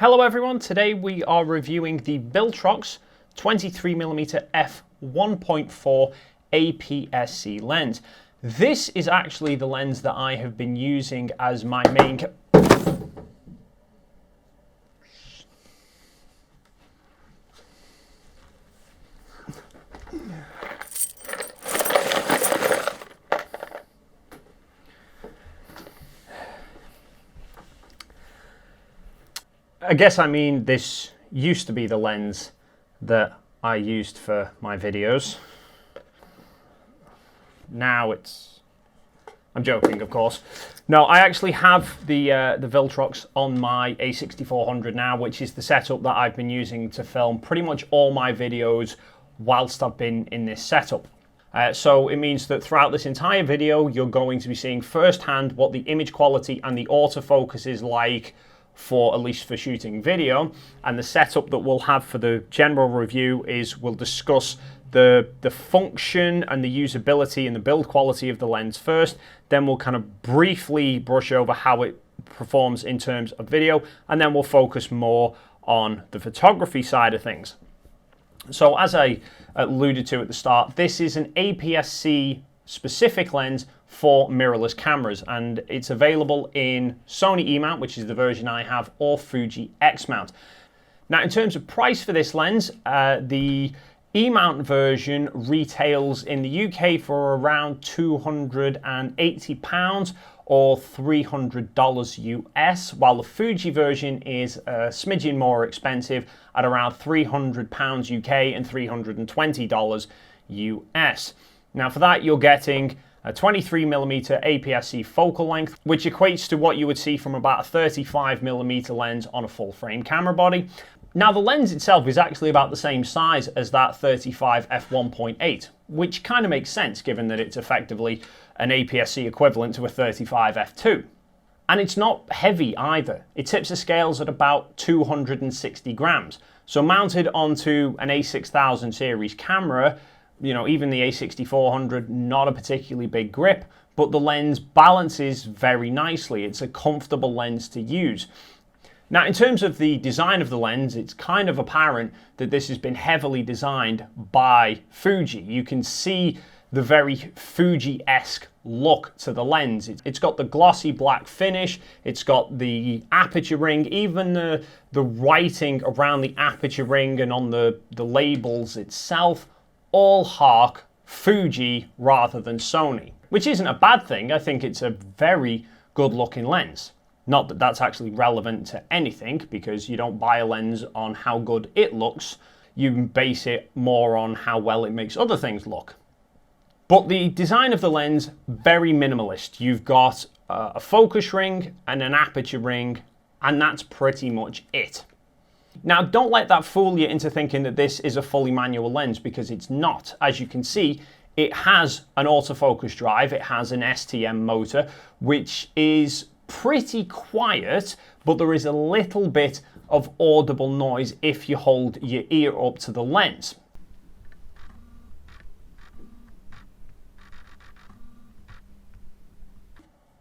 Hello everyone, today we are reviewing the Viltrox 23mm f1.4 APS-C lens. This is actually the lens that I have been using as my main this used to be the lens that I used for my videos. Now I'm joking, of course. No, I actually have the Viltrox on my A6400 now, which is the setup that I've been using to film pretty much all my videos whilst I've been in this setup. So it means that throughout this entire video, you're going to be seeing firsthand what the image quality and the autofocus is like for, at least for shooting video. And the setup that we'll have for the general review is we'll discuss the function and the usability and the build quality of the lens first. Then we'll kind of briefly brush over how it performs in terms of video, and then we'll focus more on the photography side of things. So as I alluded to at the start, this is an APS-C specific lens for mirrorless cameras, and it's available in Sony E-mount, which is the version I have, or Fuji X-mount. Now in terms of price for this lens, the E-mount version retails in the UK for around £280 or $300 US, while the Fuji version is a smidgen more expensive at around £300 UK and $320 US. Now for that you're getting a 23mm APS-C focal length, which equates to what you would see from about a 35mm lens on a full frame camera body. Now the lens itself is actually about the same size as that 35 f1.8, which kind of makes sense given that it's effectively an APS-C equivalent to a 35 f2. And it's not heavy either. It tips the scales at about 260 grams. So mounted onto an A6000 series camera, you know, even the A6400, not a particularly big grip, but the lens balances very nicely. It's a comfortable lens to use. Now, in terms of the design of the lens, it's kind of apparent that this has been heavily designed by Fuji. You can see the very Fuji-esque look to the lens. It's got the glossy black finish, it's got the aperture ring, even the writing around the aperture ring and on the labels itself, all hark Fuji rather than Sony, which isn't a bad thing. I think it's a very good looking lens. Not that that's actually relevant to anything, because you don't buy a lens on how good it looks, you base it more on how well it makes other things look. But the design of the lens, very minimalist. You've got a focus ring and an aperture ring, and that's pretty much it. Now, don't let that fool you into thinking that this is a fully manual lens, because it's not. As you can see, it has an autofocus drive, it has an STM motor, which is pretty quiet, but there is a little bit of audible noise if you hold your ear up to the lens.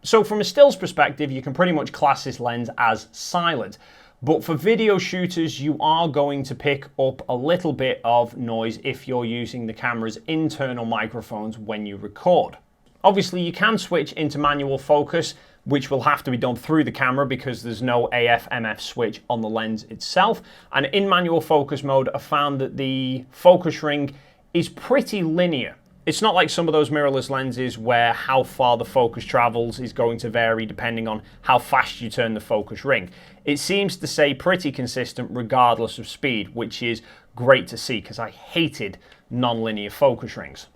So from a stills perspective, you can pretty much class this lens as silent. But for video shooters, you are going to pick up a little bit of noise if you're using the camera's internal microphones when you record. Obviously, you can switch into manual focus, which will have to be done through the camera because there's no AF/MF switch on the lens itself. And in manual focus mode, I found that the focus ring is pretty linear. It's not like some of those mirrorless lenses where how far the focus travels is going to vary depending on how fast you turn the focus ring. It seems to stay pretty consistent regardless of speed, which is great to see because I hated non-linear focus rings.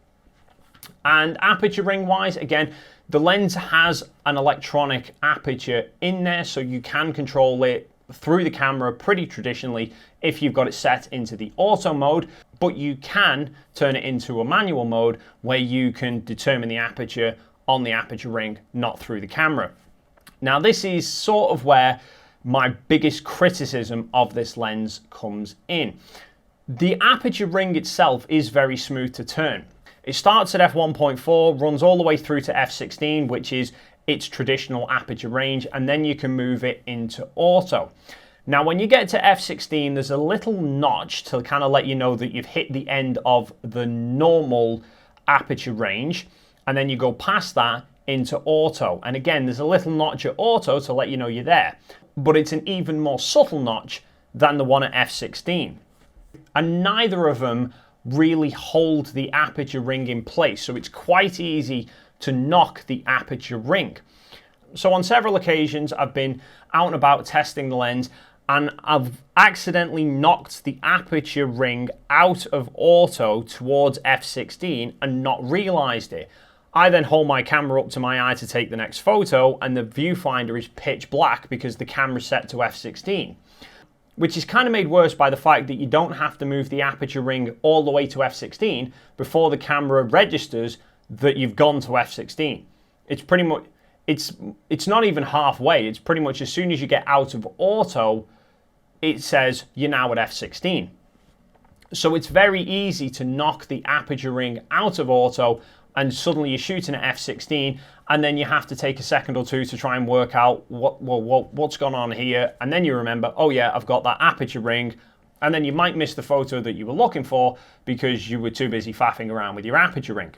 And aperture ring wise, again, the lens has an electronic aperture in there, so you can control it through the camera pretty traditionally if you've got it set into the auto mode, but you can turn it into a manual mode where you can determine the aperture on the aperture ring, not through the camera. Now this is sort of where my biggest criticism of this lens comes in. The aperture ring itself is very smooth to turn. It starts at f1.4, runs all the way through to f16, which is its traditional aperture range, and then you can move it into auto. Now, when you get to f16, there's a little notch to kind of let you know that you've hit the end of the normal aperture range, and then you go past that into auto. And again, there's a little notch at auto to let you know you're there, but it's an even more subtle notch than the one at f16. And neither of them really hold the aperture ring in place, so it's quite easy to knock the aperture ring. So on several occasions, I've been out and about testing the lens, and I've accidentally knocked the aperture ring out of auto towards f16 and not realized it. I then hold my camera up to my eye to take the next photo, and the viewfinder is pitch black because the camera's set to f16. Which is kind of made worse by the fact that you don't have to move the aperture ring all the way to f16 before the camera registers that you've gone to f16. It's pretty much, it's not even halfway. It's pretty much as soon as you get out of auto, it says you're now at f16. So it's very easy to knock the aperture ring out of auto, and suddenly you're shooting at f16, and then you have to take a second or two to try and work out what's gone on here, and then you remember, oh yeah, I've got that aperture ring, and then you might miss the photo that you were looking for because you were too busy faffing around with your aperture ring.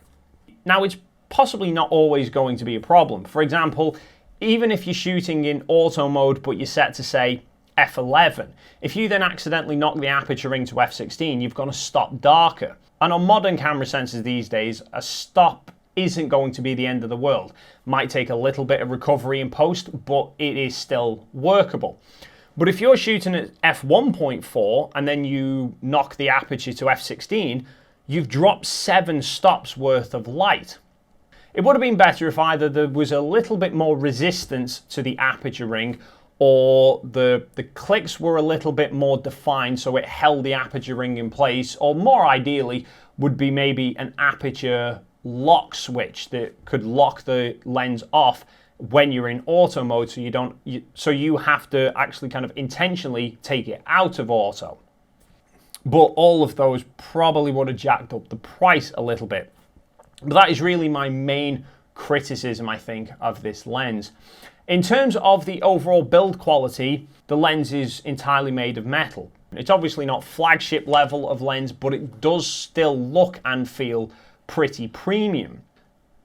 Now, it's possibly not always going to be a problem. For example, even if you're shooting in auto mode but you're set to, say, f11, if you then accidentally knock the aperture ring to f16, you've got to stop darker. And on modern camera sensors these days, a stop isn't going to be the end of the world. Might take a little bit of recovery in post, but it is still workable. But if you're shooting at f1.4 and then you knock the aperture to f16, you've dropped 7 stops worth of light. It would have been better if either there was a little bit more resistance to the aperture ring, or the clicks were a little bit more defined so it held the aperture ring in place, or more ideally would be maybe an aperture lock switch that could lock the lens off when you're in auto mode, so you have to actually kind of intentionally take it out of auto. But all of those probably would have jacked up the price a little bit. But that is really my main criticism, I think, of this lens. In terms of the overall build quality, the lens is entirely made of metal. It's obviously not flagship level of lens, but it does still look and feel pretty premium.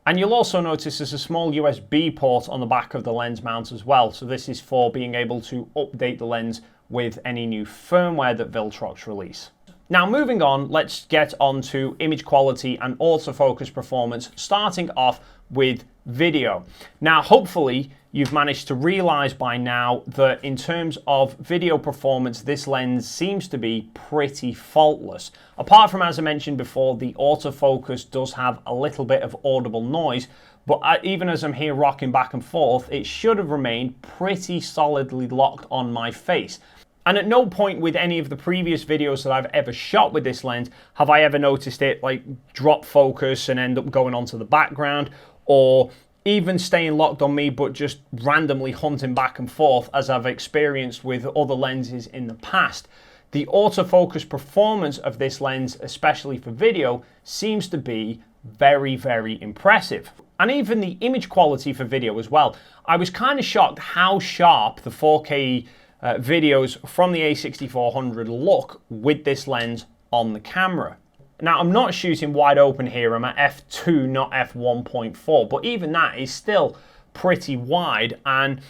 And you'll also notice there's a small USB port on the back of the lens mount as well. So this is for being able to update the lens with any new firmware that Viltrox release. Now, moving on, let's get on to image quality and autofocus performance, starting off with video. Now, hopefully, you've managed to realize by now that in terms of video performance, this lens seems to be pretty faultless. Apart from, as I mentioned before, the autofocus does have a little bit of audible noise, but even as I'm here rocking back and forth, it should have remained pretty solidly locked on my face. And at no point with any of the previous videos that I've ever shot with this lens have I ever noticed it like drop focus and end up going onto the background, or even staying locked on me but just randomly hunting back and forth as I've experienced with other lenses in the past. The autofocus performance of this lens, especially for video, seems to be very, very impressive. And even the image quality for video as well. I was kind of shocked how sharp the 4K videos from the A6400 look with this lens on the camera. Now, I'm not shooting wide open here, I'm at f2, not f1.4, but even that is still pretty wide, and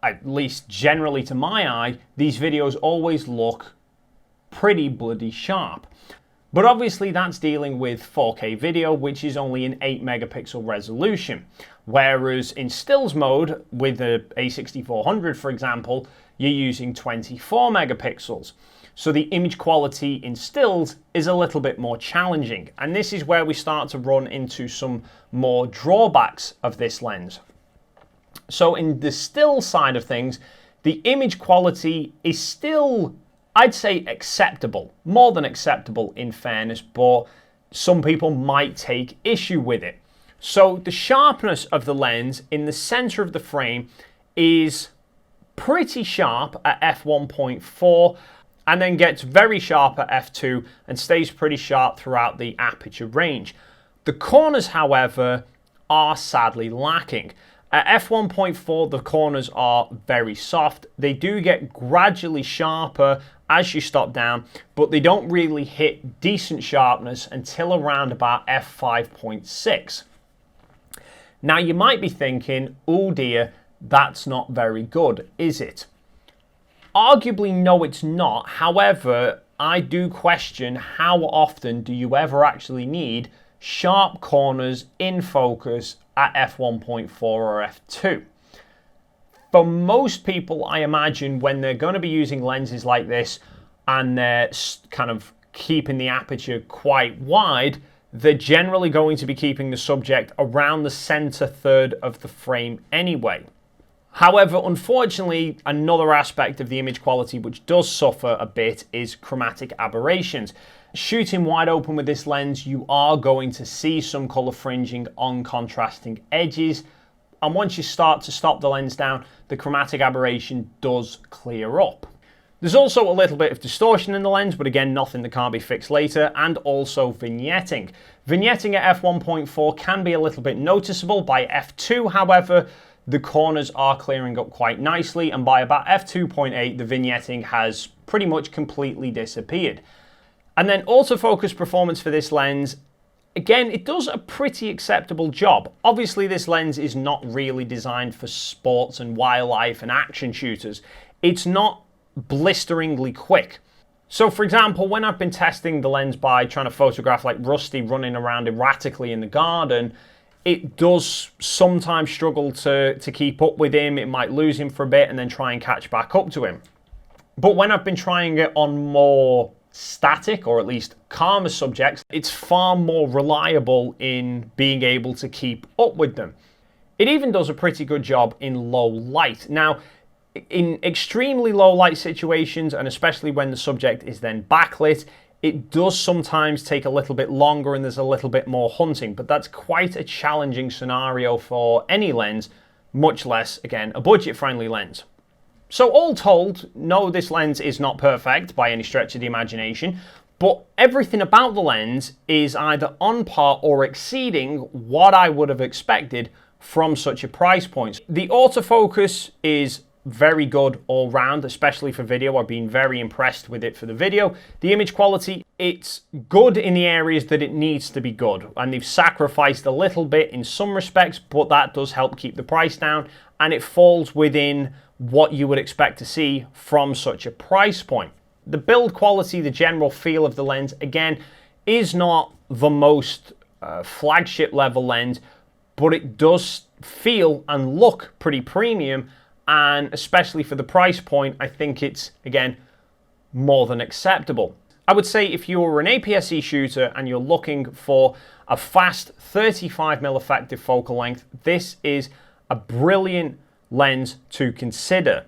at least generally to my eye, these videos always look pretty bloody sharp. But obviously that's dealing with 4K video, which is only an 8 megapixel resolution. Whereas in stills mode, with the A6400 for example, you're using 24 megapixels. So the image quality in stills is a little bit more challenging. And this is where we start to run into some more drawbacks of this lens. So in the still side of things, the image quality is still, I'd say, acceptable, more than acceptable in fairness, but some people might take issue with it. So the sharpness of the lens in the center of the frame is pretty sharp at f1.4, and then gets very sharp at f2 and stays pretty sharp throughout the aperture range. The corners, however, are sadly lacking. At f1.4, the corners are very soft. They do get gradually sharper as you stop down, but they don't really hit decent sharpness until around about f5.6. Now you might be thinking, oh dear, that's not very good, is it? Arguably, no, it's not. However, I do question how often do you ever actually need sharp corners in focus at f1.4 or f2. For most people, I imagine when they're going to be using lenses like this and they're kind of keeping the aperture quite wide, they're generally going to be keeping the subject around the center third of the frame anyway. However, unfortunately, another aspect of the image quality which does suffer a bit is chromatic aberrations. Shooting wide open with this lens, you are going to see some color fringing on contrasting edges. And once you start to stop the lens down, the chromatic aberration does clear up. There's also a little bit of distortion in the lens, but again, nothing that can't be fixed later, and also vignetting. Vignetting at f1.4 can be a little bit noticeable. By f2, however, the corners are clearing up quite nicely, and by about f2.8, the vignetting has pretty much completely disappeared. And then autofocus performance for this lens, again, it does a pretty acceptable job. Obviously, this lens is not really designed for sports and wildlife and action shooters. It's not blisteringly quick. So for example, when I've been testing the lens by trying to photograph like Rusty running around erratically in the garden, it does sometimes struggle to keep up with him. It might lose him for a bit and then try and catch back up to him. But when I've been trying it on more static, or at least calmer subjects, it's far more reliable in being able to keep up with them. It even does a pretty good job in low light. Now, in extremely low light situations, and especially when the subject is then backlit, it does sometimes take a little bit longer and there's a little bit more hunting, but that's quite a challenging scenario for any lens, much less, again, a budget-friendly lens. So all told, no, this lens is not perfect by any stretch of the imagination, but everything about the lens is either on par or exceeding what I would have expected from such a price point. The autofocus is very good all round, especially for video. I've been very impressed with it for the video. The image quality, it's good in the areas that it needs to be good, and they've sacrificed a little bit in some respects, but that does help keep the price down, and it falls within what you would expect to see from such a price point. The build quality, the general feel of the lens, again, is not the most flagship level lens, but it does feel and look pretty premium, and especially for the price point, I think it's, again, more than acceptable. I would say if you're an APS-C shooter and you're looking for a fast 35mm effective focal length, this is a brilliant lens to consider.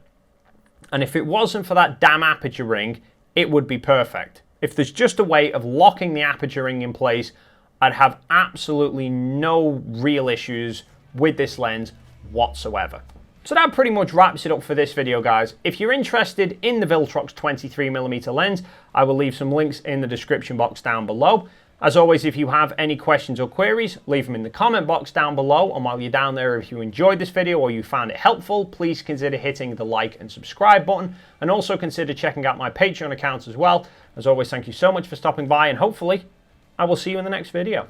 And if it wasn't for that damn aperture ring, it would be perfect. If there's just a way of locking the aperture ring in place, I'd have absolutely no real issues with this lens whatsoever. So that pretty much wraps it up for this video, guys. If you're interested in the Viltrox 23mm lens, I will leave some links in the description box down below. As always, if you have any questions or queries, leave them in the comment box down below. And while you're down there, if you enjoyed this video or you found it helpful, please consider hitting the like and subscribe button. And also consider checking out my Patreon account as well. As always, thank you so much for stopping by, and hopefully I will see you in the next video.